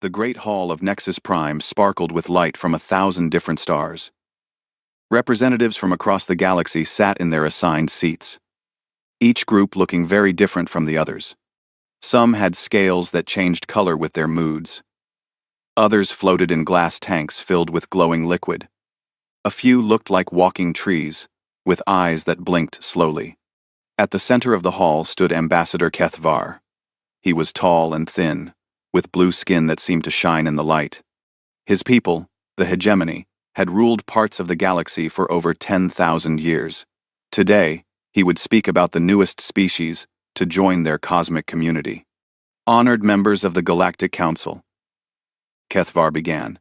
The great hall of Nexus Prime sparkled with light from 1,000 different stars. Representatives from across the galaxy sat in their assigned seats, each group looking very different from the others. Some had scales that changed color with their moods. Others floated in glass tanks filled with glowing liquid. A few looked like walking trees, with eyes that blinked slowly. At the center of the hall stood Ambassador HFY. He was tall and thin, with blue skin that seemed to shine in the light. His people, the hegemony, had ruled parts of the galaxy for over 10,000 years. Today, he would speak about the newest species to join their cosmic community. Honored members of the Galactic Council, HFY began,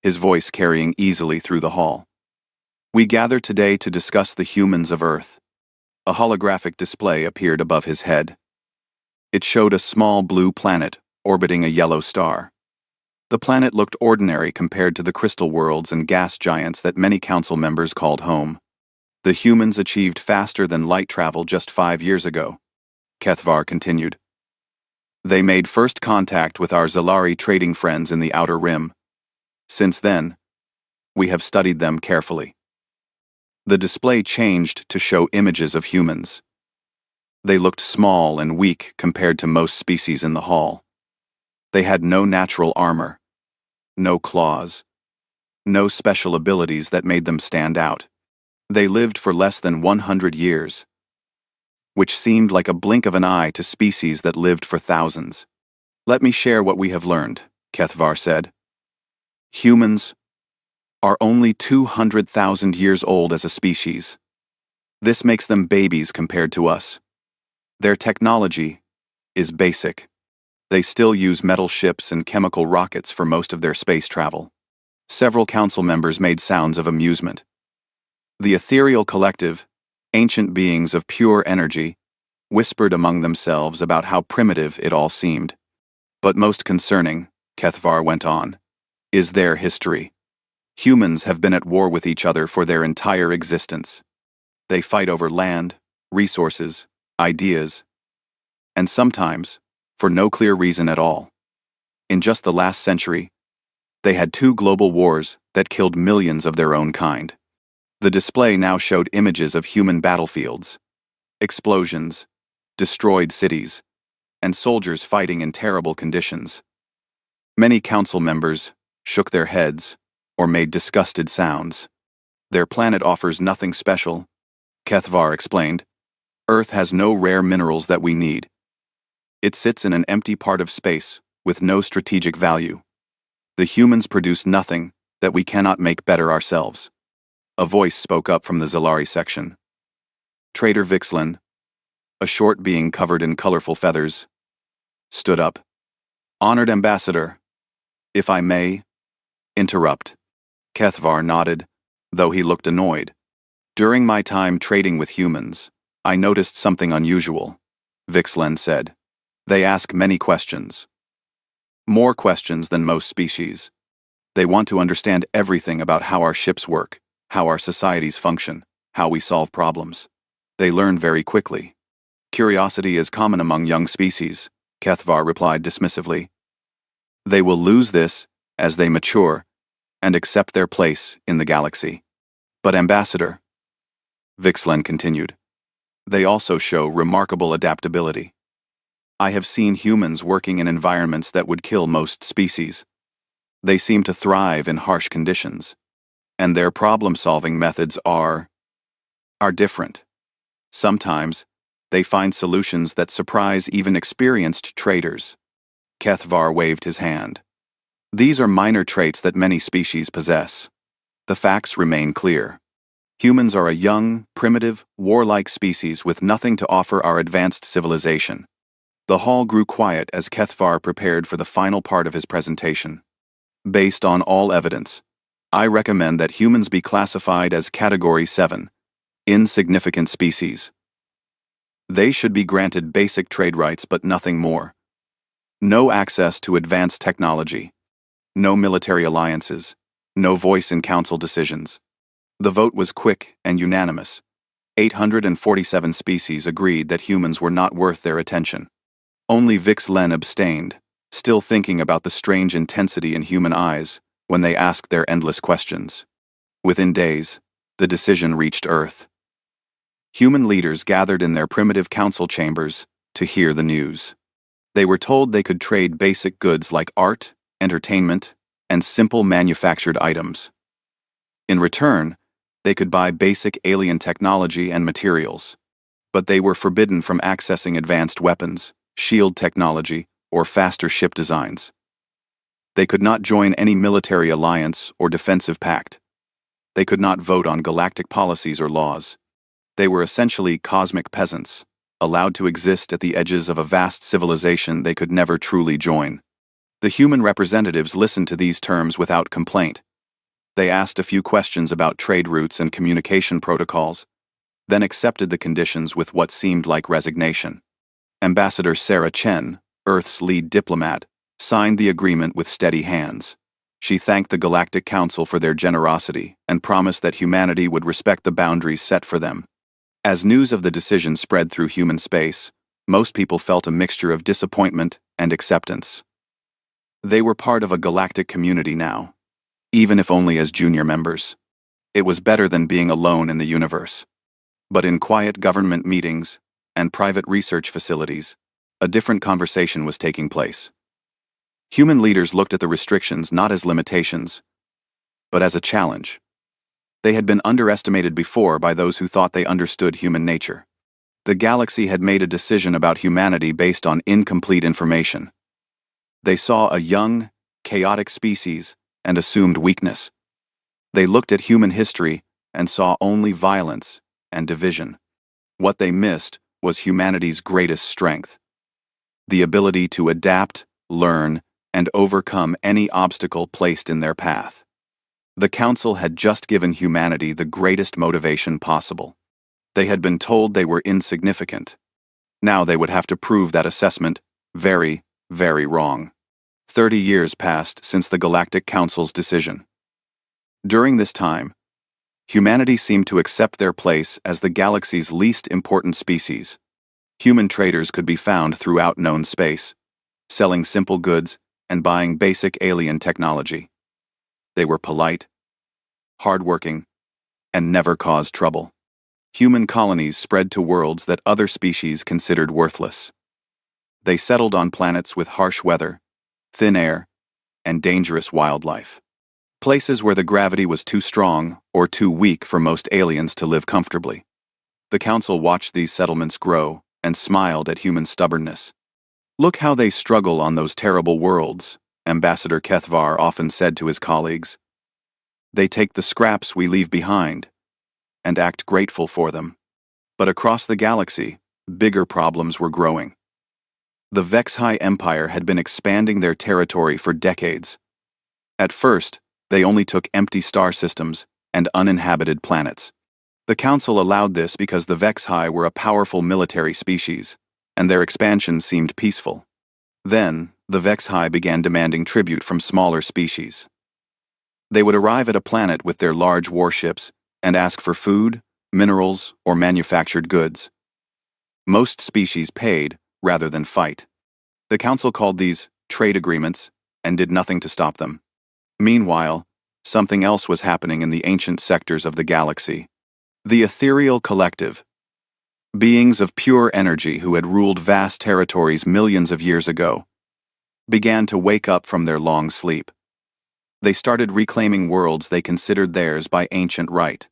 his voice carrying easily through the hall. We gather today to discuss the humans of Earth. A holographic display appeared above his head. It showed a small blue planet orbiting a yellow star. The planet looked ordinary compared to the crystal worlds and gas giants that many council members called home. The humans achieved faster than light travel just 5 years ago, HFY continued. They made first contact with our Zalari trading friends in the Outer Rim. Since then, we have studied them carefully. The display changed to show images of humans. They looked small and weak compared to most species in the hall. They had no natural armor, no claws, no special abilities that made them stand out. They lived for less than 100 years, which seemed like a blink of an eye to species that lived for thousands. Let me share what we have learned, HFY said. Humans are only 200,000 years old as a species. This makes them babies compared to us. Their technology is basic. They still use metal ships and chemical rockets for most of their space travel. Several council members made sounds of amusement. The ethereal collective, ancient beings of pure energy, whispered among themselves about how primitive it all seemed. But most concerning, HFY went on, is their history. Humans have been at war with each other for their entire existence. They fight over land, resources, ideas, and sometimes, for no clear reason at all. In just the last century, they had 2 global wars that killed millions of their own kind. The display now showed images of human battlefields, explosions, destroyed cities, and soldiers fighting in terrible conditions. Many council members shook their heads or made disgusted sounds. Their planet offers nothing special, HFY explained. Earth has no rare minerals that we need. It sits in an empty part of space with no strategic value. The humans produce nothing that we cannot make better ourselves. A voice spoke up from the Zalari section. Trader Vixlen, a short being covered in colorful feathers, stood up. Honored Ambassador, if I may interrupt. HFY nodded, though he looked annoyed. During my time trading with humans, I noticed something unusual, Vixlen said. They ask many questions. More questions than most species. They want to understand everything about how our ships work, how our societies function, how we solve problems. They learn very quickly. Curiosity is common among young species, HFY replied dismissively. They will lose this as they mature and accept their place in the galaxy. But Ambassador, Vixlen continued, they also show remarkable adaptability. I have seen humans working in environments that would kill most species. They seem to thrive in harsh conditions, and their problem-solving methods are different. Sometimes, they find solutions that surprise even experienced traders. HFY waved his hand. These are minor traits that many species possess. The facts remain clear. Humans are a young, primitive, warlike species with nothing to offer our advanced civilization. The hall grew quiet as HFY prepared for the final part of his presentation. Based on all evidence, I recommend that humans be classified as Category 7, Insignificant Species. They should be granted basic trade rights but nothing more. No access to advanced technology. No military alliances. No voice in council decisions. The vote was quick and unanimous. 847 species agreed that humans were not worth their attention. Only Vixlen abstained, still thinking about the strange intensity in human eyes when they asked their endless questions. Within days, the decision reached Earth. Human leaders gathered in their primitive council chambers to hear the news. They were told they could trade basic goods like art, entertainment, and simple manufactured items. In return, they could buy basic alien technology and materials, but they were forbidden from accessing advanced weapons, shield technology, or faster ship designs. They could not join any military alliance or defensive pact. They could not vote on galactic policies or laws. They were essentially cosmic peasants, allowed to exist at the edges of a vast civilization they could never truly join. The human representatives listened to these terms without complaint. They asked a few questions about trade routes and communication protocols, then accepted the conditions with what seemed like resignation. Ambassador Sarah Chen, Earth's lead diplomat, signed the agreement with steady hands. She thanked the Galactic Council for their generosity and promised that humanity would respect the boundaries set for them. As news of the decision spread through human space, most people felt a mixture of disappointment and acceptance. They were part of a galactic community now, even if only as junior members. It was better than being alone in the universe. But in quiet government meetings and private research facilities, a different conversation was taking place. Human leaders looked at the restrictions not as limitations, but as a challenge. They had been underestimated before by those who thought they understood human nature. The galaxy had made a decision about humanity based on incomplete information. They saw a young, chaotic species and assumed weakness. They looked at human history and saw only violence and division. What they missed was humanity's greatest strength: the ability to adapt, learn, and overcome any obstacle placed in their path. The Council had just given humanity the greatest motivation possible. They had been told they were insignificant. Now they would have to prove that assessment very, very wrong. 30 years passed since the Galactic Council's decision. During this time, humanity seemed to accept their place as the galaxy's least important species. Human traders could be found throughout known space, selling simple goods and buying basic alien technology. They were polite, hardworking, and never caused trouble. Human colonies spread to worlds that other species considered worthless. They settled on planets with harsh weather, thin air, and dangerous wildlife. Places where the gravity was too strong or too weak for most aliens to live comfortably. The Council watched these settlements grow and smiled at human stubbornness. "Look how they struggle on those terrible worlds," Ambassador Kethvar often said to his colleagues. "They take the scraps we leave behind and act grateful for them." But across the galaxy, bigger problems were growing. The Vexhai Empire had been expanding their territory for decades. At first, they only took empty star systems and uninhabited planets. The Council allowed this because the Vexhai were a powerful military species, and their expansion seemed peaceful. Then, the Vexhai began demanding tribute from smaller species. They would arrive at a planet with their large warships and ask for food, minerals, or manufactured goods. Most species paid rather than fight. The Council called these trade agreements and did nothing to stop them. Meanwhile, something else was happening in the ancient sectors of the galaxy. The ethereal collective, beings of pure energy who had ruled vast territories millions of years ago, began to wake up from their long sleep. They started reclaiming worlds they considered theirs by ancient right.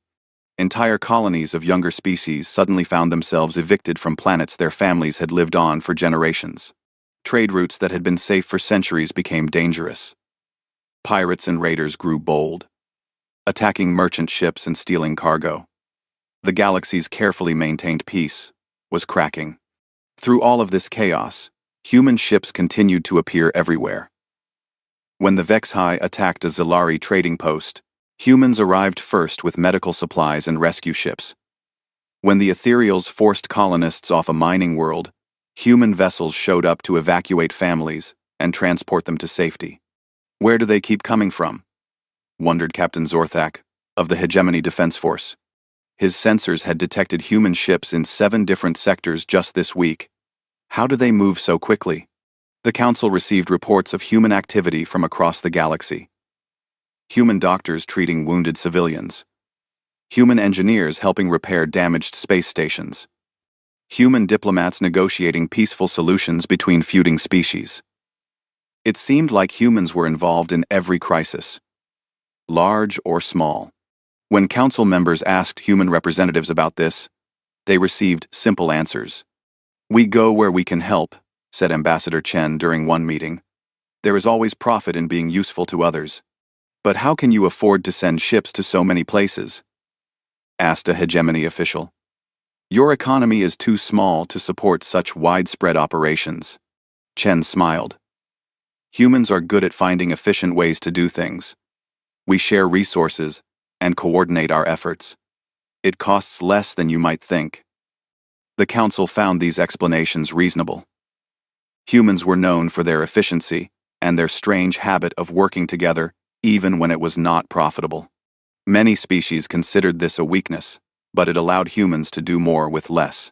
Entire colonies of younger species suddenly found themselves evicted from planets their families had lived on for generations. Trade routes that had been safe for centuries became dangerous. Pirates and raiders grew bold, attacking merchant ships and stealing cargo. The galaxy's carefully maintained peace was cracking. Through all of this chaos, human ships continued to appear everywhere. When the Vexhai attacked a Zilari trading post, humans arrived first with medical supplies and rescue ships. When the Ethereals forced colonists off a mining world, human vessels showed up to evacuate families and transport them to safety. "Where do they keep coming from?" wondered Captain Zorthak of the Hegemony Defense Force. His sensors had detected human ships in 7 different sectors just this week. How do they move so quickly? The Council received reports of human activity from across the galaxy. Human doctors treating wounded civilians. Human engineers helping repair damaged space stations. Human diplomats negotiating peaceful solutions between feuding species. It seemed like humans were involved in every crisis, large or small. When council members asked human representatives about this, they received simple answers. "We go where we can help," said Ambassador Chen during one meeting. "There is always profit in being useful to others. But how can you afford to send ships to so many places?" asked a hegemony official. "Your economy is too small to support such widespread operations." Chen smiled. "Humans are good at finding efficient ways to do things. We share resources and coordinate our efforts. It costs less than you might think." The council found these explanations reasonable. Humans were known for their efficiency and their strange habit of working together even when it was not profitable. Many species considered this a weakness, but it allowed humans to do more with less.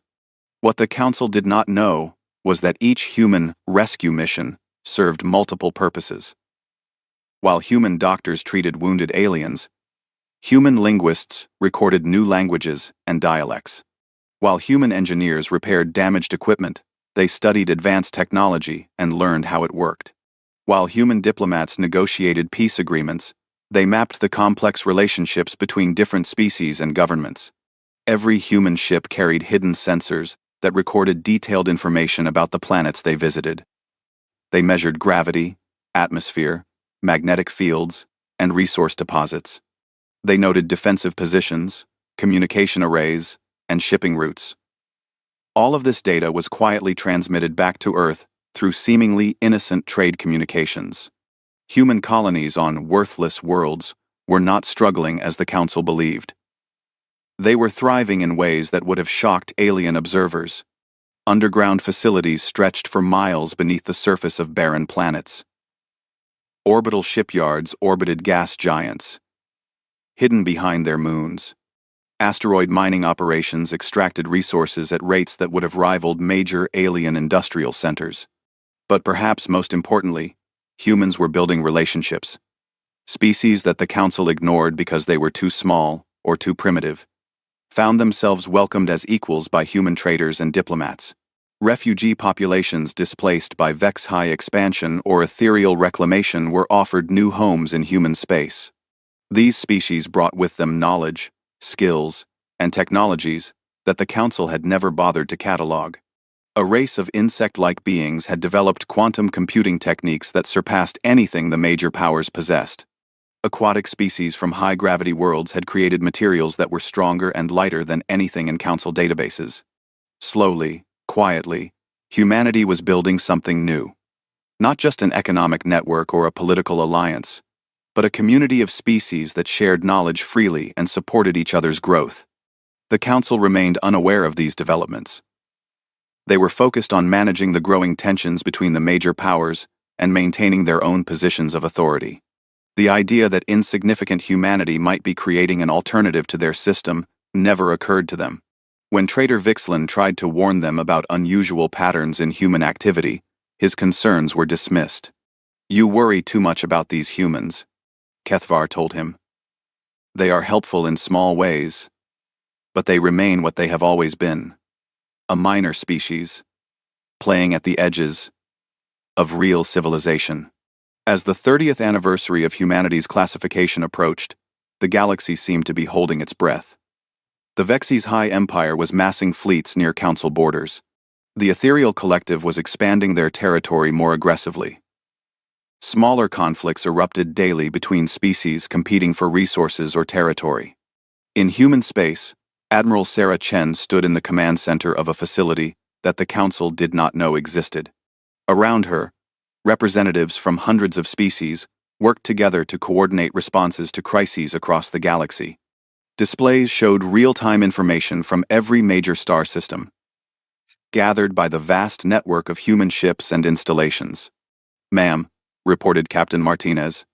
What the council did not know was that each human rescue mission served multiple purposes. While human doctors treated wounded aliens, human linguists recorded new languages and dialects. While human engineers repaired damaged equipment, they studied advanced technology and learned how it worked. While human diplomats negotiated peace agreements, they mapped the complex relationships between different species and governments. Every human ship carried hidden sensors that recorded detailed information about the planets they visited. They measured gravity, atmosphere, magnetic fields, and resource deposits. They noted defensive positions, communication arrays, and shipping routes. All of this data was quietly transmitted back to Earth through seemingly innocent trade communications. Human colonies on worthless worlds were not struggling as the Council believed. They were thriving in ways that would have shocked alien observers. Underground facilities stretched for miles beneath the surface of barren planets. Orbital shipyards orbited gas giants, hidden behind their moons. Asteroid mining operations extracted resources at rates that would have rivaled major alien industrial centers. But perhaps most importantly, humans were building relationships. Species that the Council ignored because they were too small or too primitive found themselves welcomed as equals by human traders and diplomats. Refugee populations displaced by Vex-high expansion or ethereal reclamation were offered new homes in human space. These species brought with them knowledge, skills, and technologies that the Council had never bothered to catalog. A race of insect-like beings had developed quantum computing techniques that surpassed anything the major powers possessed. Aquatic species from high-gravity worlds had created materials that were stronger and lighter than anything in Council databases. Slowly, quietly, humanity was building something new. Not just an economic network or a political alliance, but a community of species that shared knowledge freely and supported each other's growth. The Council remained unaware of these developments. They were focused on managing the growing tensions between the major powers and maintaining their own positions of authority. The idea that insignificant humanity might be creating an alternative to their system never occurred to them. When Trader Vixlin tried to warn them about unusual patterns in human activity, his concerns were dismissed. "You worry too much about these humans," Kethvar told him. "They are helpful in small ways, but they remain what they have always been, a minor species, playing at the edges of real civilization." As the 30th anniversary of humanity's classification approached, the galaxy seemed to be holding its breath. The Vexi's high empire was massing fleets near Council borders. The ethereal collective was expanding their territory more aggressively. Smaller conflicts erupted daily between species competing for resources or territory. In human space, Admiral Sarah Chen stood in the command center of a facility that the Council did not know existed. Around her, representatives from hundreds of species worked together to coordinate responses to crises across the galaxy. Displays showed real-time information from every major star system, gathered by the vast network of human ships and installations. "Ma'am," reported Captain Martinez,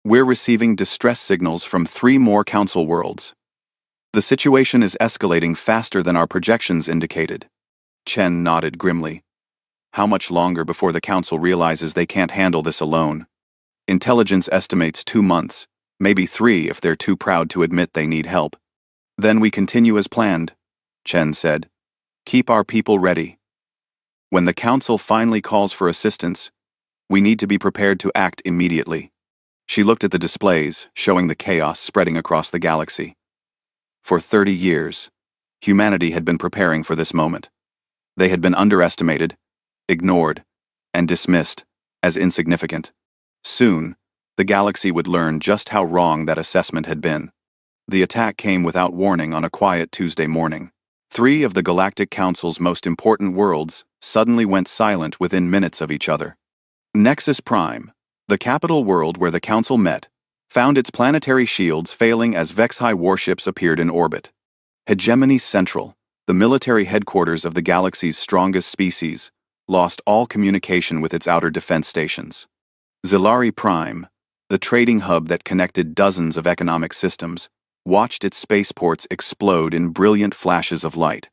"we're receiving distress signals from 3 more Council worlds. The situation is escalating faster than our projections indicated." Chen nodded grimly. How much longer before the Council realizes they can't handle this alone? Intelligence estimates 2 months, maybe 3 if they're too proud to admit they need help. Then we continue as planned, Chen said. Keep our people ready. When the Council finally calls for assistance, we need to be prepared to act immediately. She looked at the displays, showing the chaos spreading across the galaxy. For 30 years, humanity had been preparing for this moment. They had been underestimated, ignored, and dismissed as insignificant. Soon, the galaxy would learn just how wrong that assessment had been. The attack came without warning on a quiet Tuesday morning. 3 of the Galactic Council's most important worlds suddenly went silent within minutes of each other. Nexus Prime, the capital world where the Council met, found its planetary shields failing as Vex-High warships appeared in orbit. Hegemony Central, the military headquarters of the galaxy's strongest species, lost all communication with its outer defense stations. Zilari Prime, the trading hub that connected dozens of economic systems, watched its spaceports explode in brilliant flashes of light.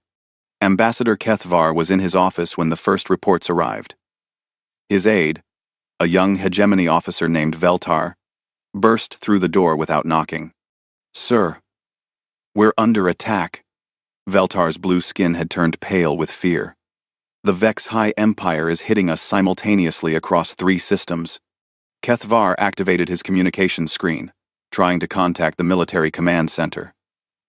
Ambassador Kethvar was in his office when the first reports arrived. His aide, a young hegemony officer named Veltar, burst through the door without knocking. "Sir, we're under attack." Veltar's blue skin had turned pale with fear. "The Vex-High Empire is hitting us simultaneously across 3 systems." Kethvar activated his communication screen, trying to contact the military command center.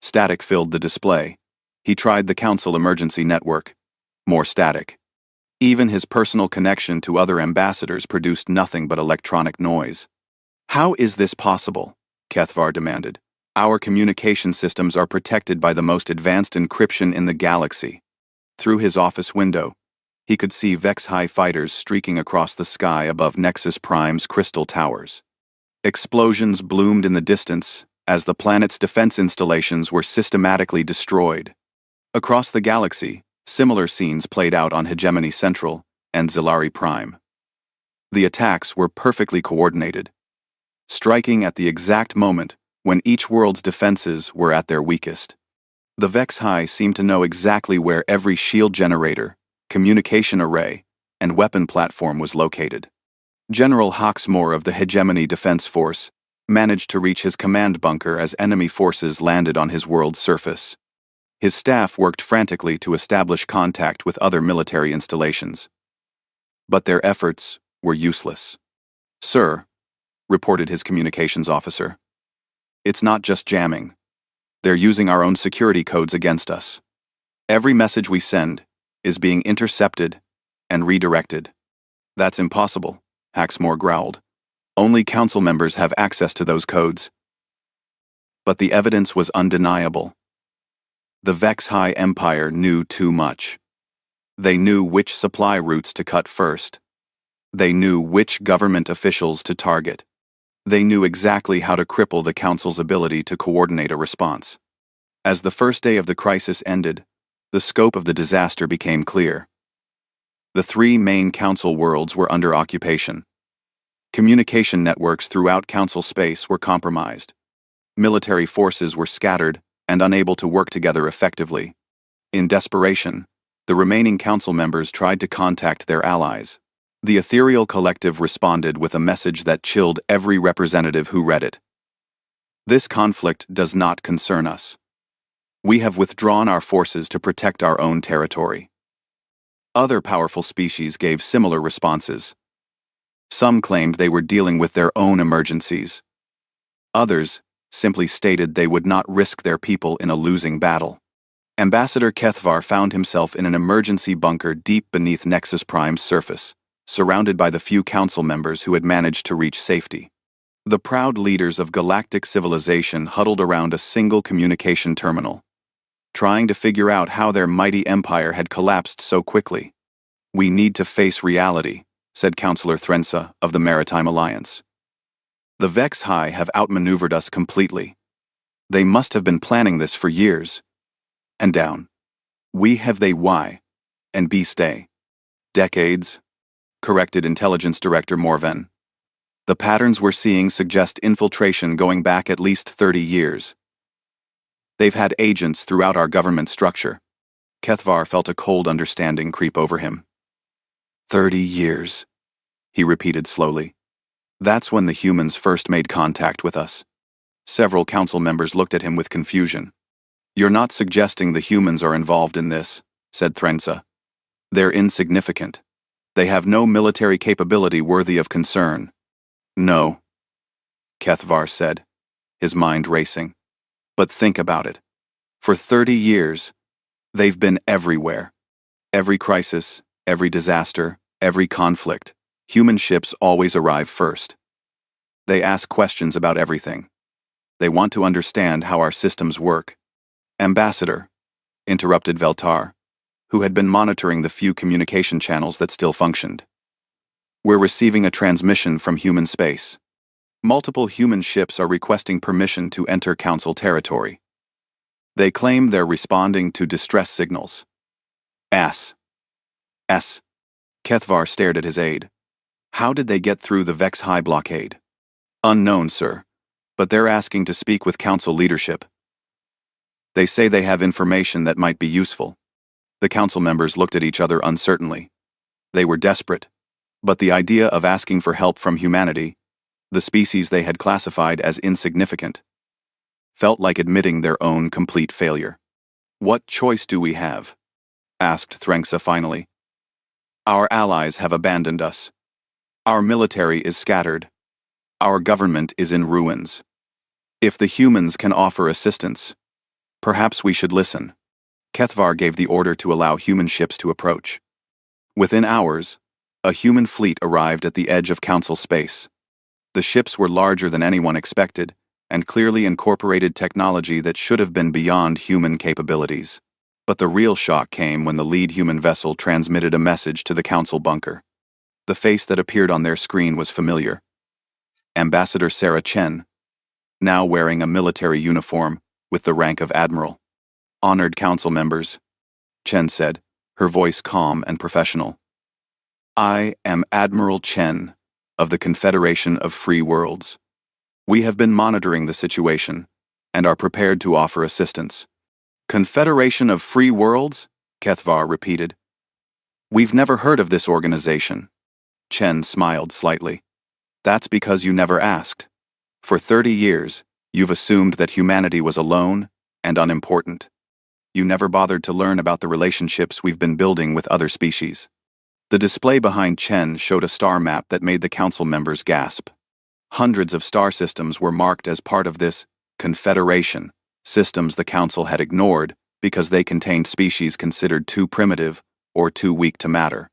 Static filled the display. He tried the Council emergency network. More static. Even his personal connection to other ambassadors produced nothing but electronic noise. "How is this possible?" Kethvar demanded. "Our communication systems are protected by the most advanced encryption in the galaxy." Through his office window, he could see Vex-High fighters streaking across the sky above Nexus Prime's crystal towers. Explosions bloomed in the distance as the planet's defense installations were systematically destroyed. Across the galaxy, similar scenes played out on Hegemony Central and Zilari Prime. The attacks were perfectly coordinated, striking at the exact moment when each world's defenses were at their weakest. The Vex-High seemed to know exactly where every shield generator, communication array, and weapon platform was located. General Hawksmoor of the Hegemony Defense Force managed to reach his command bunker as enemy forces landed on his world's surface. His staff worked frantically to establish contact with other military installations. But their efforts were useless. "Sir," reported his communications officer, "it's not just jamming. They're using our own security codes against us. Every message we send is being intercepted and redirected." "That's impossible," Hawksmoor growled. "Only Council members have access to those codes." But the evidence was undeniable. The Vex-High Empire knew too much. They knew which supply routes to cut first. They knew which government officials to target. They knew exactly how to cripple the Council's ability to coordinate a response. As the first day of the crisis ended, the scope of the disaster became clear. The 3 main Council worlds were under occupation. Communication networks throughout Council space were compromised. Military forces were scattered and unable to work together effectively. In desperation, the remaining Council members tried to contact their allies. The ethereal collective responded with a message that chilled every representative who read it. "This conflict does not concern us. We have withdrawn our forces to protect our own territory." Other powerful species gave similar responses. Some claimed they were dealing with their own emergencies. Others simply stated they would not risk their people in a losing battle. Ambassador Kethvar found himself in an emergency bunker deep beneath Nexus Prime's surface, surrounded by the few Council members who had managed to reach safety. The proud leaders of galactic civilization huddled around a single communication terminal, trying to figure out how their mighty empire had collapsed so quickly. "We need to face reality," said Councillor Thrensa of the Maritime Alliance. "The Vex-High have outmaneuvered us completely. They must have been planning this for years." And down. "We have they why, and be stay." "Decades," corrected Intelligence Director Morven. "The patterns we're seeing suggest infiltration going back at least 30 years. They've had agents throughout our government structure." Kethvar felt a cold understanding creep over him. 30 years, he repeated slowly. That's when the humans first made contact with us. Several council members looked at him with confusion. You're not suggesting the humans are involved in this, said Thrensa. They're insignificant. They have no military capability worthy of concern. No, Kethvar said, his mind racing. But think about it. For 30 years, they've been everywhere. Every crisis, every disaster, every conflict, human ships always arrive first. They ask questions about everything. They want to understand how our systems work. Ambassador, interrupted Veltar, who had been monitoring the few communication channels that still functioned. We're receiving a transmission from human space. Multiple human ships are requesting permission to enter Council territory. They claim they're responding to distress signals. S. Kethvar stared at his aide. How did they get through the Vex High blockade? Unknown, sir, but they're asking to speak with Council leadership. They say they have information that might be useful. The Council members looked at each other uncertainly. They were desperate, but the idea of asking for help from humanity, the species they had classified as insignificant, felt like admitting their own complete failure. What choice do we have? Asked Thrensa finally. Our allies have abandoned us. Our military is scattered. Our government is in ruins. If the humans can offer assistance, perhaps we should listen. Kethvar gave the order to allow human ships to approach. Within hours, a human fleet arrived at the edge of Council space. The ships were larger than anyone expected, and clearly incorporated technology that should have been beyond human capabilities. But the real shock came when the lead human vessel transmitted a message to the Council bunker. The face that appeared on their screen was familiar. Ambassador Sarah Chen, now wearing a military uniform with the rank of Admiral. Honored Council members, Chen said, her voice calm and professional. I am Admiral Chen of the Confederation of Free Worlds. We have been monitoring the situation and are prepared to offer assistance. Confederation of Free Worlds? Kethvar repeated. We've never heard of this organization. Chen smiled slightly. That's because you never asked. For 30 years, you've assumed that humanity was alone and unimportant. You never bothered to learn about the relationships we've been building with other species. The display behind Chen showed a star map that made the Council members gasp. Hundreds of star systems were marked as part of this confederation, systems the Council had ignored because they contained species considered too primitive or too weak to matter.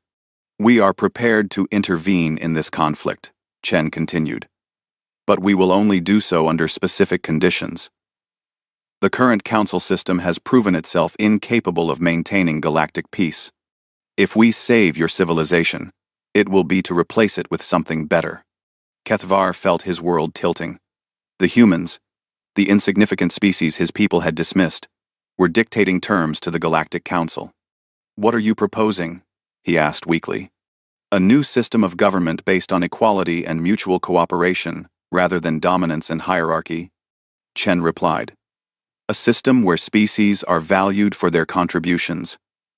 We are prepared to intervene in this conflict, Chen continued. But we will only do so under specific conditions. The current Council system has proven itself incapable of maintaining galactic peace. If we save your civilization, it will be to replace it with something better. Kethvar felt his world tilting. The humans, the insignificant species his people had dismissed, were dictating terms to the Galactic Council. What are you proposing? He asked weakly. A new system of government based on equality and mutual cooperation, rather than dominance and hierarchy, Chen replied. A system where species are valued for their contributions,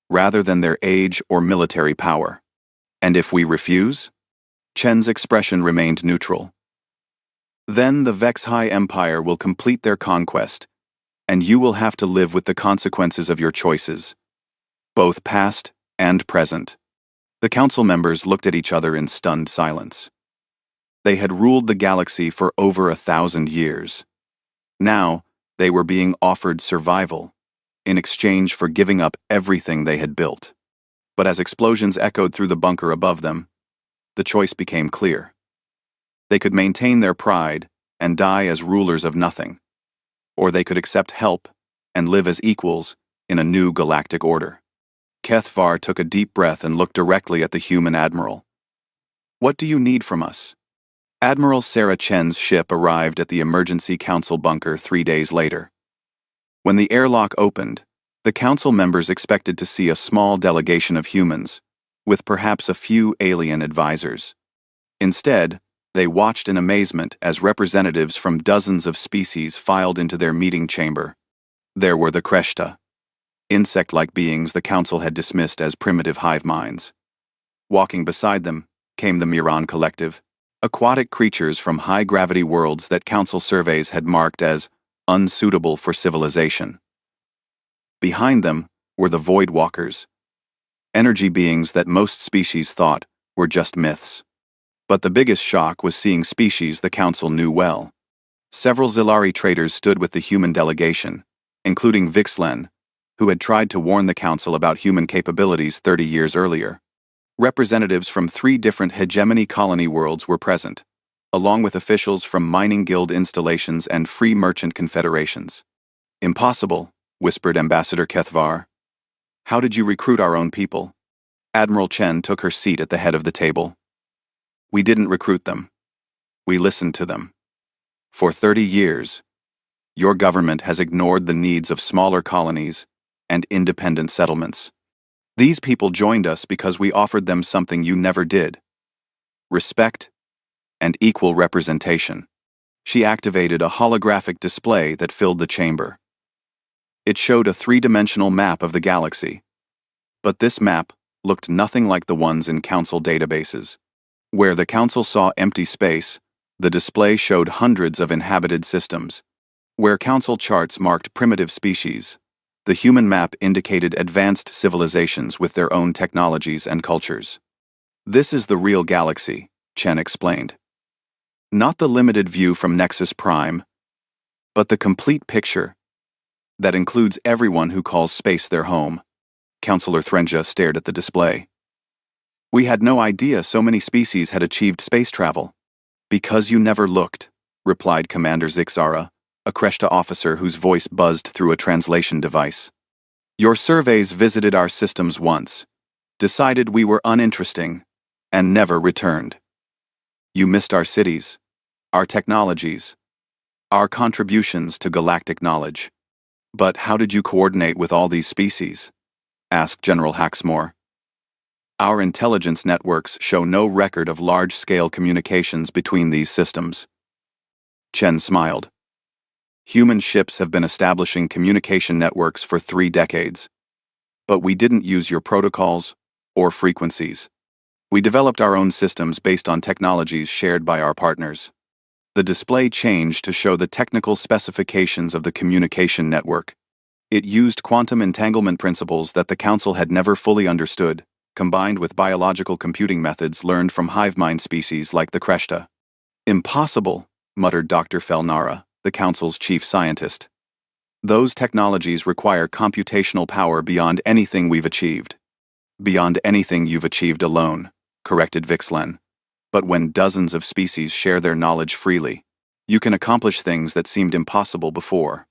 rather than their age or military power. And if we refuse? Chen's expression remained neutral. Then the Vex High Empire will complete their conquest, and you will have to live with the consequences of your choices, both past and present. The Council members looked at each other in stunned silence. They had ruled the galaxy for over 1,000 years. Now, they were being offered survival, in exchange for giving up everything they had built. But as explosions echoed through the bunker above them, the choice became clear. They could maintain their pride and die as rulers of nothing, or they could accept help and live as equals in a new galactic order. Kethvar took a deep breath and looked directly at the human admiral. What do you need from us? Admiral Sarah Chen's ship arrived at the Emergency Council bunker 3 days later. When the airlock opened, the Council members expected to see a small delegation of humans, with perhaps a few alien advisors. Instead, they watched in amazement as representatives from dozens of species filed into their meeting chamber. There were the Kreshta, insect-like beings the Council had dismissed as primitive hive minds. Walking beside them came the Miran Collective, aquatic creatures from high-gravity worlds that Council surveys had marked as unsuitable for civilization. Behind them were the Void Walkers, energy beings that most species thought were just myths. But the biggest shock was seeing species the Council knew well. Several Zilari traders stood with the human delegation, including Vixlen, who had tried to warn the Council about human capabilities 30 years earlier. Representatives from 3 different hegemony colony worlds were present, along with officials from mining guild installations and free merchant confederations. "Impossible," whispered Ambassador Kethvar. "How did you recruit our own people?" Admiral Chen took her seat at the head of the table. "We didn't recruit them. We listened to them. For 30 years, your government has ignored the needs of smaller colonies and independent settlements. These people joined us because we offered them something you never did: respect and equal representation." She activated a holographic display that filled the chamber. It showed a 3-dimensional map of the galaxy. But this map looked nothing like the ones in Council databases. Where the Council saw empty space, the display showed hundreds of inhabited systems. Where Council charts marked primitive species, the human map indicated advanced civilizations with their own technologies and cultures. "This is the real galaxy," Chen explained. "Not the limited view from Nexus Prime, but the complete picture that includes everyone who calls space their home." Councillor Threnja stared at the display. "We had no idea so many species had achieved space travel." "Because you never looked," replied Commander Zixara, a Kreshta officer whose voice buzzed through a translation device. "Your surveys visited our systems once, decided we were uninteresting, and never returned. You missed our cities, our technologies, our contributions to galactic knowledge." "But how did you coordinate with all these species?" asked General Haxmore. "Our intelligence networks show no record of large-scale communications between these systems." Chen smiled. "Human ships have been establishing communication networks for 3 decades. But we didn't use your protocols or frequencies. We developed our own systems based on technologies shared by our partners." The display changed to show the technical specifications of the communication network. It used quantum entanglement principles that the Council had never fully understood, combined with biological computing methods learned from hive mind species like the Kreshta. "Impossible," muttered Dr. Felnara, the Council's chief scientist. "Those technologies require computational power beyond anything we've achieved." "Beyond anything you've achieved alone," corrected Vixlen. "But when dozens of species share their knowledge freely, you can accomplish things that seemed impossible before."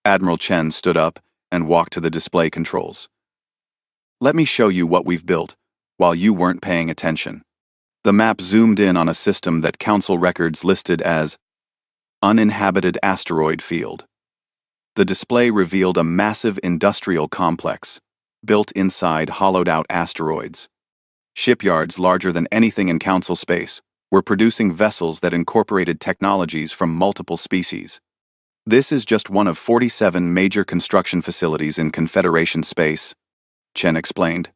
Admiral Chen stood up and walked to the display controls. "Let me show you what we've built while you weren't paying attention." The map zoomed in on a system that Council records listed as uninhabited asteroid field. The display revealed a massive industrial complex, built inside hollowed-out asteroids. Shipyards larger than anything in Council space were producing vessels that incorporated technologies from multiple species. "This is just one of 47 major construction facilities in Confederation space," Chen explained.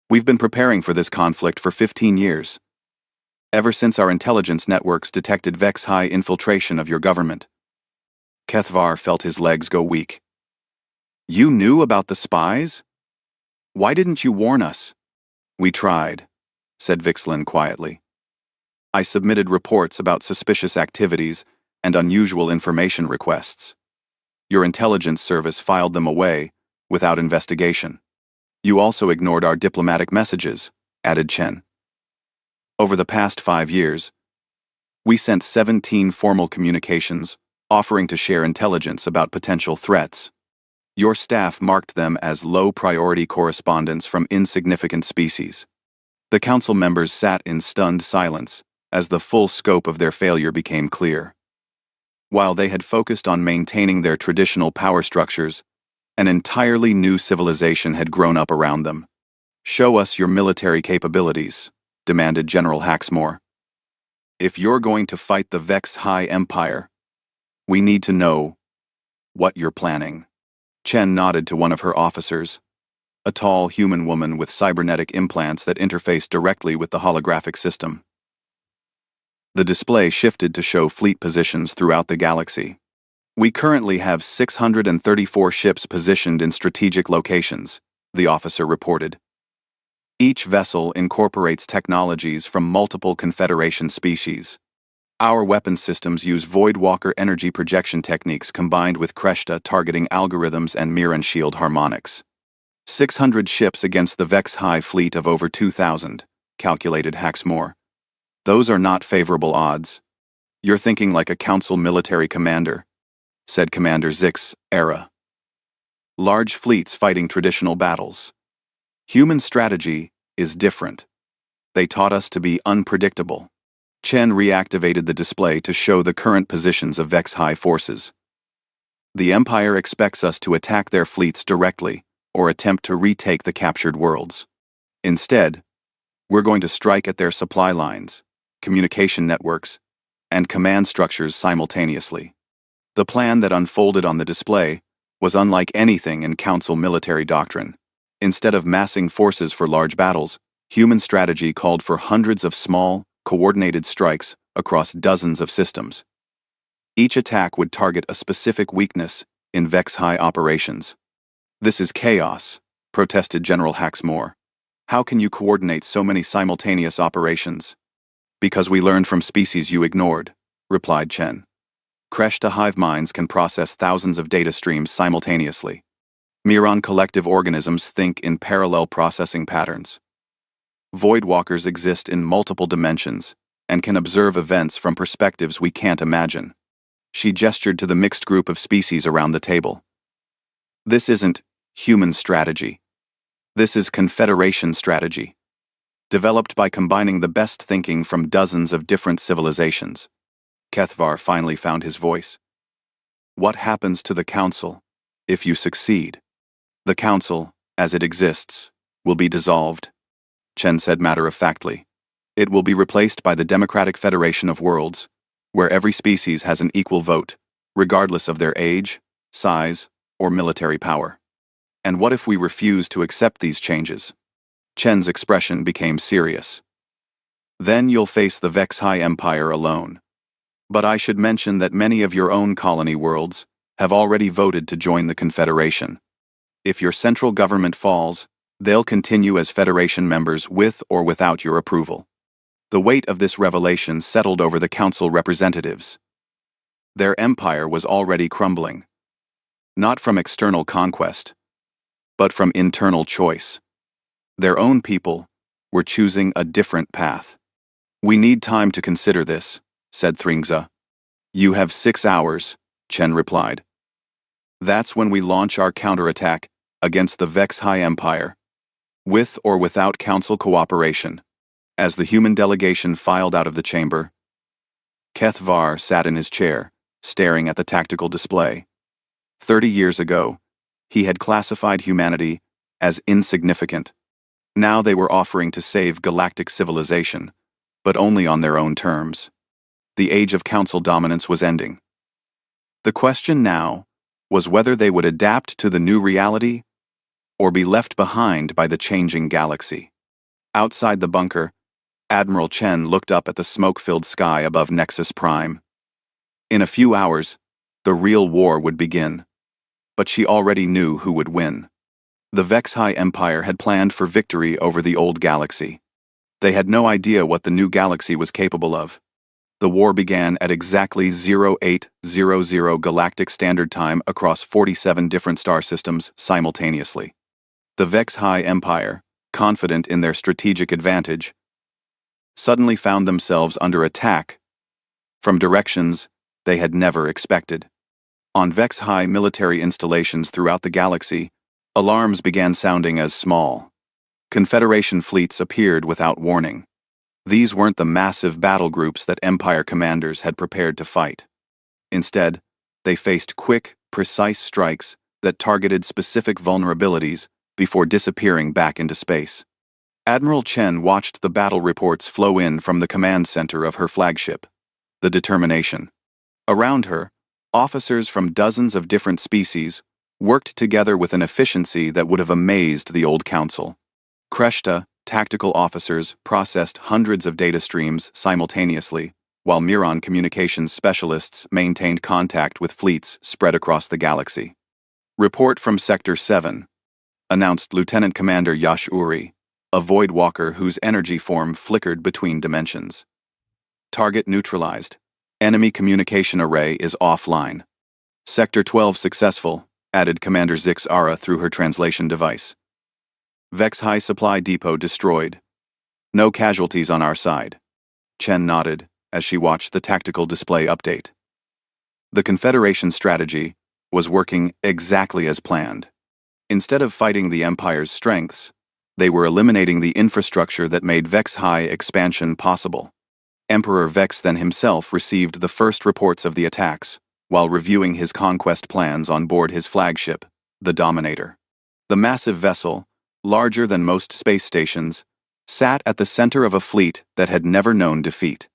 "We've been preparing for this conflict for 15 years. Ever since our intelligence networks detected Vex-high infiltration of your government." Kethvar felt his legs go weak. "You knew about the spies? Why didn't you warn us?" "We tried," said Vixlen quietly. "I submitted reports about suspicious activities and unusual information requests. Your intelligence service filed them away without investigation. You also ignored our diplomatic messages," added Chen. "Over the past 5 years, we sent 17 formal communications offering to share intelligence about potential threats. Your staff marked them as low-priority correspondence from insignificant species." The Council members sat in stunned silence as the full scope of their failure became clear. While they had focused on maintaining their traditional power structures, an entirely new civilization had grown up around them. "Show us your military capabilities," demanded General Haxmore. "If you're going to fight the Vex-high Empire, we need to know what you're planning." Chen nodded to one of her officers. a tall human woman with cybernetic implants that interface directly with the holographic system. The display shifted to show fleet positions throughout the galaxy. We currently have 634 ships positioned in strategic locations, the officer reported. Each vessel incorporates technologies from multiple Confederation species. Our weapon systems use Voidwalker energy projection techniques combined with Kreshta targeting algorithms and Mirror shield harmonics. 600 ships against the Vex-High fleet of over 2,000, calculated Haxmore. Those are not favorable odds. You're thinking like a Council military commander, said Commander Zix, Era. Large fleets fighting traditional battles. Human strategy is different. They taught us to be unpredictable. Chen reactivated the display to show the current positions of Vex-High forces. The Empire expects us to attack their fleets directly or attempt to retake the captured worlds. Instead, we're going to strike at their supply lines, communication networks, and command structures simultaneously. The plan that unfolded on the display was unlike anything in Council military doctrine. Instead of massing forces for large battles, human strategy called for hundreds of small, coordinated strikes across dozens of systems. Each attack would target a specific weakness in Vex-High operations. This is chaos, protested General Haxmore. How can you coordinate so many simultaneous operations? Because we learned from species you ignored, replied Chen. Kreshta hive minds can process thousands of data streams simultaneously. Miron collective organisms think in parallel processing patterns. Voidwalkers exist in multiple dimensions and can observe events from perspectives we can't imagine. She gestured to the mixed group of species around the table. This isn't human strategy. This is Confederation strategy, developed by combining the best thinking from dozens of different civilizations. Kethvar finally found his voice. What happens to the Council if you succeed? The Council, as it exists, will be dissolved, Chen said matter-of-factly. It will be replaced by the Democratic Federation of Worlds, where every species has an equal vote, regardless of their age, size, or military power. And what if we refuse to accept these changes? Chen's expression became serious. Then you'll face the Vex-High Empire alone. But I should mention that many of your own colony worlds have already voted to join the Confederation. If your central government falls, they'll continue as Federation members with or without your approval. The weight of this revelation settled over the Council representatives. Their empire was already crumbling. Not from external conquest, but from internal choice. Their own people were choosing a different path. We need time to consider this, said Thringza. You have 6 hours, Chen replied. That's when we launch our counterattack against the Vex-High Empire, with or without Council cooperation. As the human delegation filed out of the chamber, Kethvar sat in his chair, staring at the tactical display. 30 years ago, he had classified humanity as insignificant. Now they were offering to save galactic civilization, but only on their own terms. The age of Council dominance was ending. The question now was whether they would adapt to the new reality or be left behind by the changing galaxy. Outside the bunker, Admiral Chen looked up at the smoke-filled sky above Nexus Prime. In a few hours, the real war would begin. But she already knew who would win. The Vex-High Empire had planned for victory over the old galaxy. They had no idea what the new galaxy was capable of. The war began at exactly 0800 Galactic Standard Time across 47 different star systems simultaneously. The Vex-High Empire, confident in their strategic advantage, suddenly found themselves under attack from directions they had never expected. On Vex-High military installations throughout the galaxy, alarms began sounding as small. Confederation fleets appeared without warning. These weren't the massive battle groups that Empire commanders had prepared to fight. Instead, they faced quick, precise strikes that targeted specific vulnerabilities before disappearing back into space. Admiral Chen watched the battle reports flow in from the command center of her flagship, the Determination. Around her, officers from dozens of different species worked together with an efficiency that would have amazed the old council. Kreshta, tactical officers, processed hundreds of data streams simultaneously, while Miron communications specialists maintained contact with fleets spread across the galaxy. "Report from Sector 7, announced Lieutenant Commander Yash Uri, a void walker whose energy form flickered between dimensions. "Target neutralized. Enemy communication array is offline. Sector 12 successful," added Commander Zix Ara through her translation device. "Vex High Supply Depot destroyed. No casualties on our side." Chen nodded as she watched the tactical display update. The Confederation strategy was working exactly as planned. Instead of fighting the Empire's strengths, they were eliminating the infrastructure that made Vex High expansion possible. Emperor Vex then himself received the first reports of the attacks, while reviewing his conquest plans on board his flagship, the Dominator. The massive vessel, larger than most space stations, sat at the center of a fleet that had never known defeat.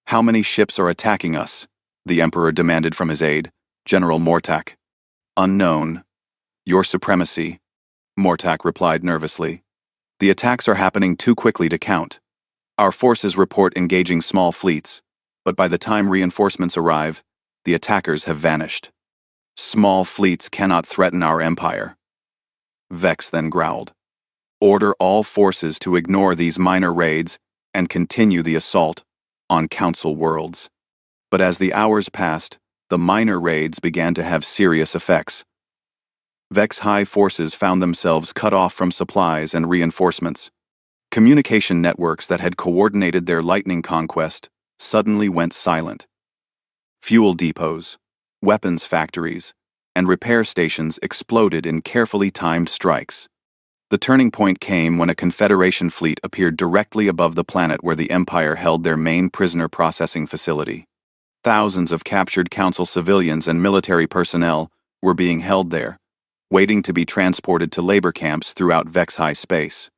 "How many ships are attacking us?" the Emperor demanded from his aide, General Mortak. "Unknown. Your Supremacy," Mortak replied nervously. "The attacks are happening too quickly to count. Our forces report engaging small fleets, but by the time reinforcements arrive, the attackers have vanished. Small fleets cannot threaten our empire." Vex then growled. "Order all forces to ignore these minor raids and continue the assault on Council worlds." But as the hours passed, the minor raids began to have serious effects. Vex High forces found themselves cut off from supplies and reinforcements. Communication networks that had coordinated their lightning conquest suddenly went silent. Fuel depots, weapons factories, and repair stations exploded in carefully timed strikes. The turning point came when a Confederation fleet appeared directly above the planet where the Empire held their main prisoner processing facility. Thousands of captured Council civilians and military personnel were being held there, waiting to be transported to labor camps throughout Vex High space.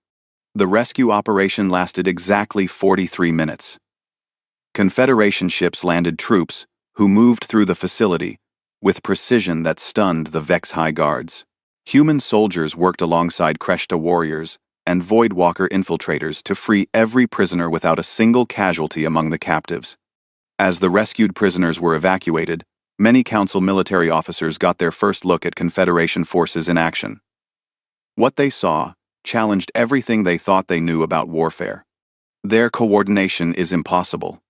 The rescue operation lasted exactly 43 minutes. Confederation ships landed troops who moved through the facility with precision that stunned the Vex High guards. Human soldiers worked alongside Kreshta warriors and Voidwalker infiltrators to free every prisoner without a single casualty among the captives. As the rescued prisoners were evacuated, many Council military officers got their first look at Confederation forces in action. What they saw challenged everything they thought they knew about warfare. "Their coordination is impossible,"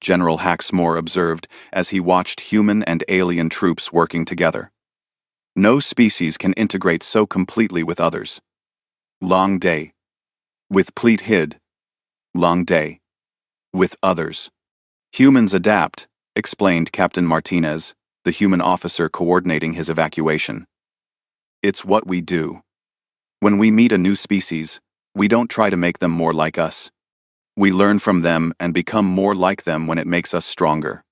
General Haxmore observed as he watched human and alien troops working together. "No species can integrate so completely with others. Long day. With pleat hid. Long day. With others. Humans adapt," explained Captain Martinez, the human officer coordinating his evacuation. "It's what we do. When we meet a new species, we don't try to make them more like us. We learn from them and become more like them when it makes us stronger."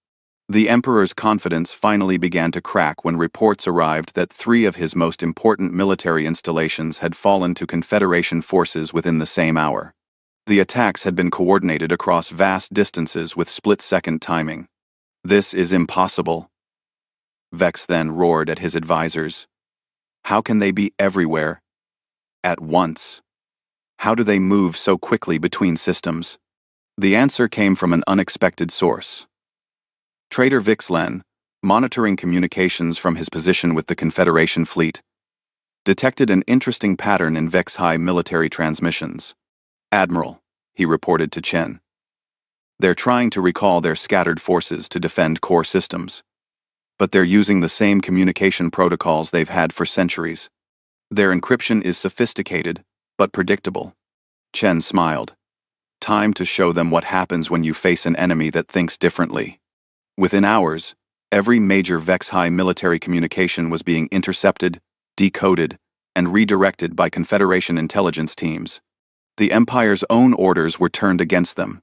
The Emperor's confidence finally began to crack when reports arrived that 3 of his most important military installations had fallen to Confederation forces within the same hour. The attacks had been coordinated across vast distances with split-second timing. "This is impossible." Vex then roared at his advisors. "How can they be everywhere at once? How do they move so quickly between systems?" The answer came from an unexpected source. Trader Vixlen, monitoring communications from his position with the Confederation fleet, detected an interesting pattern in Vex High military transmissions. "Admiral," he reported to Chen. "They're trying to recall their scattered forces to defend core systems. But they're using the same communication protocols they've had for centuries. Their encryption is sophisticated, but predictable." Chen smiled. "Time to show them what happens when you face an enemy that thinks differently." Within hours, every major Vex High military communication was being intercepted, decoded, and redirected by Confederation intelligence teams. The Empire's own orders were turned against them,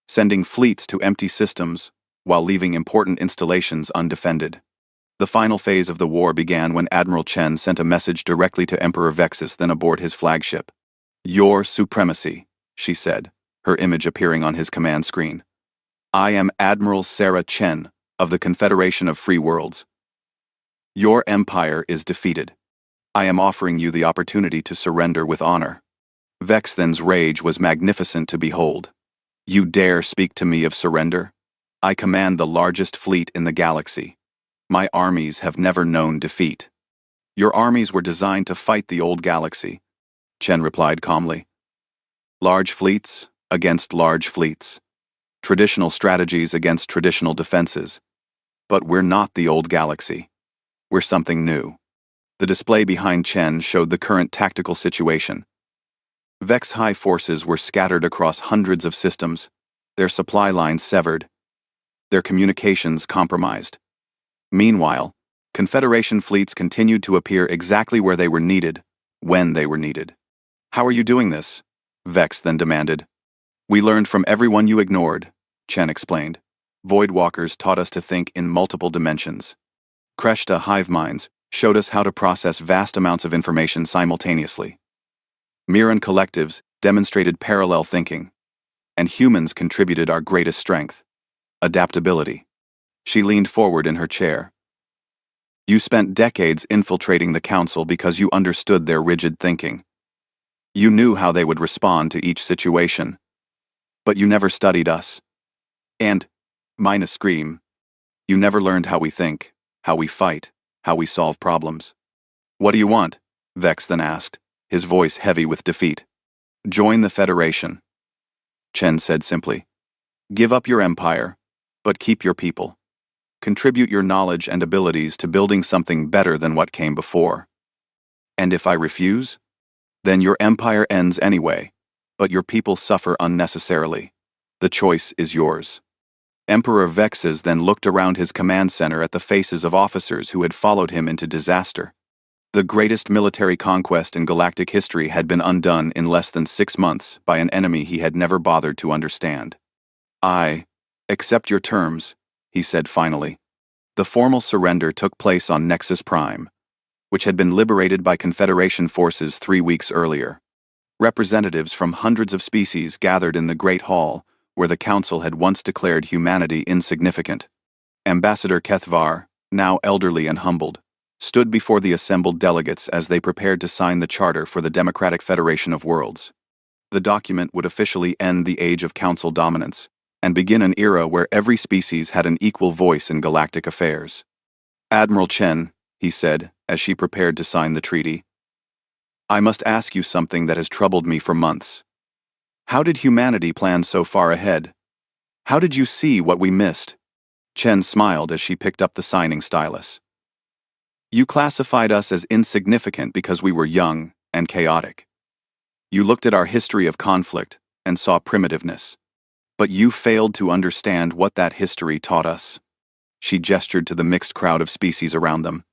sending fleets to empty systems while leaving important installations undefended. The final phase of the war began when Admiral Chen sent a message directly to Emperor Vexus then aboard his flagship. "Your Supremacy," she said, her image appearing on his command screen. "I am Admiral Sarah Chen of the Confederation of Free Worlds. Your empire is defeated. I am offering you the opportunity to surrender with honor. Vexthan's rage was magnificent to behold. You dare speak to me of surrender? I command the largest fleet in the galaxy. My armies have never known defeat. Your armies were designed to fight the old galaxy, Chen replied calmly. Large fleets against large fleets. Traditional strategies against traditional defenses. But we're not the old galaxy. We're something new. The display behind Chen showed the current tactical situation. Vex High forces were scattered across hundreds of systems, their supply lines severed, their communications compromised. Meanwhile, Confederation fleets continued to appear exactly where they were needed, when they were needed. How are you doing this? Vex then demanded. We learned from everyone you ignored, Chen explained. Voidwalkers taught us to think in multiple dimensions. Kreshta hive minds showed us how to process vast amounts of information simultaneously. Miran collectives demonstrated parallel thinking. And humans contributed our greatest strength: adaptability. She leaned forward in her chair. You spent decades infiltrating the Council because you understood their rigid thinking. You knew how they would respond to each situation. But you never studied us. And, minus Scream, you never learned how we think, how we fight, how we solve problems. What do you want? Vex then asked, his voice heavy with defeat. Join the Federation, Chen said simply. Give up your empire, but keep your people. Contribute your knowledge and abilities to building something better than what came before. And if I refuse? Then your empire ends anyway, but your people suffer unnecessarily. The choice is yours. Emperor Vexes then looked around his command center at the faces of officers who had followed him into disaster. The greatest military conquest in galactic history had been undone in less than 6 months by an enemy he had never bothered to understand. I accept your terms, he said finally. The formal surrender took place on Nexus Prime, which had been liberated by Confederation forces 3 weeks earlier. Representatives from hundreds of species gathered in the Great Hall, where the Council had once declared humanity insignificant. Ambassador Kethvar, now elderly and humbled, stood before the assembled delegates as they prepared to sign the Charter for the Democratic Federation of Worlds. The document would officially end the age of Council dominance and begin an era where every species had an equal voice in galactic affairs. Admiral Chen, he said, as she prepared to sign the treaty, I must ask you something that has troubled me for months. How did humanity plan so far ahead? How did you see what we missed? Chen smiled as she picked up the signing stylus. You classified us as insignificant because we were young and chaotic. You looked at our history of conflict and saw primitiveness. But you failed to understand what that history taught us. She gestured to the mixed crowd of species around them.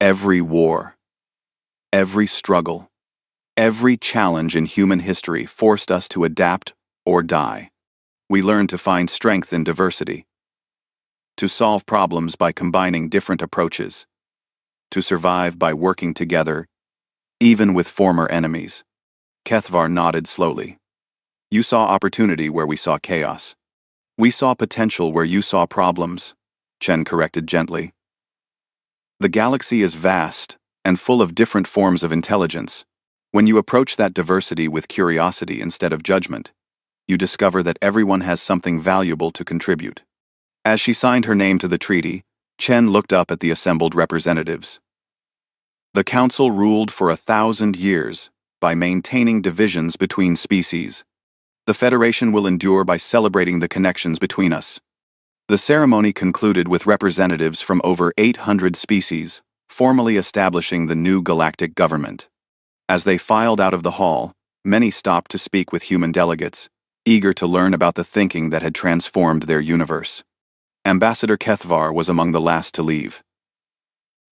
Every war, every struggle, every challenge in human history forced us to adapt or die. We learned to find strength in diversity, to solve problems by combining different approaches, to survive by working together, even with former enemies. Kethvar nodded slowly. You saw opportunity where we saw chaos. We saw potential where you saw problems, Chen corrected gently. The galaxy is vast and full of different forms of intelligence. When you approach that diversity with curiosity instead of judgment, you discover that everyone has something valuable to contribute. As she signed her name to the treaty, Chen looked up at the assembled representatives. The Council ruled for 1,000 years by maintaining divisions between species. The Federation will endure by celebrating the connections between us. The ceremony concluded with representatives from over 800 species, formally establishing the new galactic government. As they filed out of the hall, many stopped to speak with human delegates, eager to learn about the thinking that had transformed their universe. Ambassador Kethvar was among the last to leave.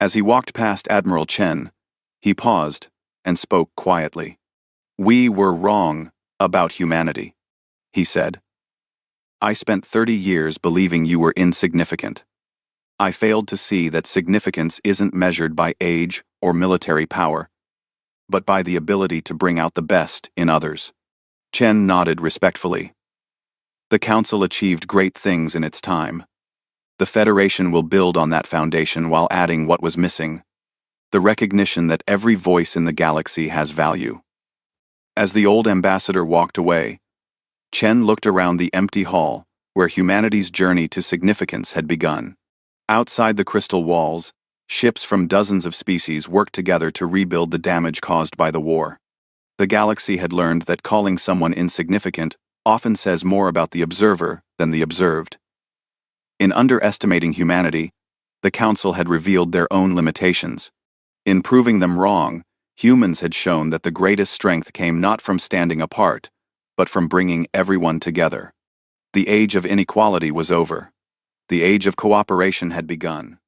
As he walked past Admiral Chen, he paused and spoke quietly. We were wrong about humanity, he said. I spent 30 years believing you were insignificant. I failed to see that significance isn't measured by age or military power, but by the ability to bring out the best in others. Chen nodded respectfully. The Council achieved great things in its time. The Federation will build on that foundation while adding what was missing: the recognition that every voice in the galaxy has value. As the old ambassador walked away, Chen looked around the empty hall, where humanity's journey to significance had begun. Outside the crystal walls, ships from dozens of species worked together to rebuild the damage caused by the war. The galaxy had learned that calling someone insignificant often says more about the observer than the observed. In underestimating humanity, the Council had revealed their own limitations. In proving them wrong, humans had shown that the greatest strength came not from standing apart, but from bringing everyone together. The age of inequality was over. The age of cooperation had begun.